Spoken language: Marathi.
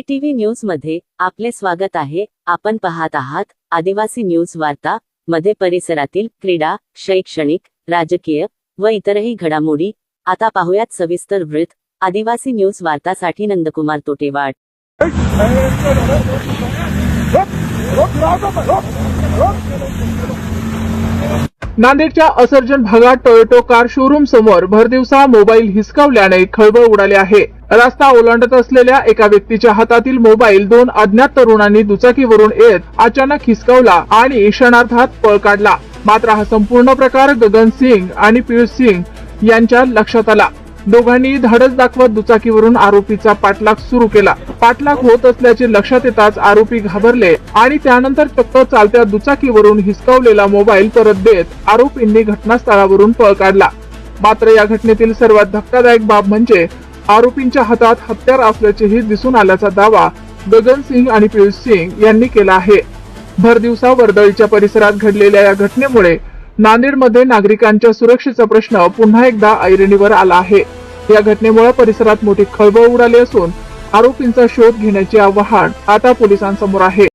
ATV न्यूज मध्ये आपले स्वागत आहे। आपण पाहत आहात आदिवासी न्यूज वार्ता मध्ये परिसरातील क्रीडा, शैक्षणिक, राजकीय व इतरही घडामोडी। आता पाहूयात सविस्तर वृत्त। आदिवासी न्यूज वार्तासाठी नंदकुमार तोटेवाड। नांदेडच्या असर्जन भागात टोयोटो कार शोरूम समोर भरदिवसा मोबाईल हिसकावल्याने खळबळ उडाली आहे। रस्ता ओलांडत असलेल्या एका व्यक्तीच्या हातातील मोबाईल दोन अज्ञात तरुणांनी दुचाकीवरून येत अचानक हिसकावला आणि क्षणार्धात पळ काढला। मात्र हा संपूर्ण प्रकार गगन सिंग आणि पियुष सिंग यांच्या लक्षात आला। दोघांनी धाडस दाखवत दुचाकीवरून आरोपीचा पाठलाग सुरू केला। पाठलाग होत असल्याचे लक्षात येताच आरोपी घाबरले आणि त्यानंतर चक्क चालत्या दुचाकीवरून हिसकावलेला मोबाईल परत देत आरोपींनी घटनास्थळावरून पळ काढला। मात्र या घटनेतील सर्वात धक्कादायक बाब म्हणजे आरोपींच्या हातात हत्यार असल्याचेही दिसून आल्याचा दावा गगन सिंग आणि पियुष सिंग यांनी केला आहे। भरदिवसा वर्दळीच्या परिसरात घडलेल्या या घटनेमुळे नांदेडमध्ये नागरिकांच्या सुरक्षेचा प्रश्न पुन्हा एकदा ऐरणीवर आला आहे। या घटनेमुळे परिसरात मोठी खळबळ उडाली असून आरोपींचा शोध घेण्याचे आव्हान आता पोलिसांसमोर आहे।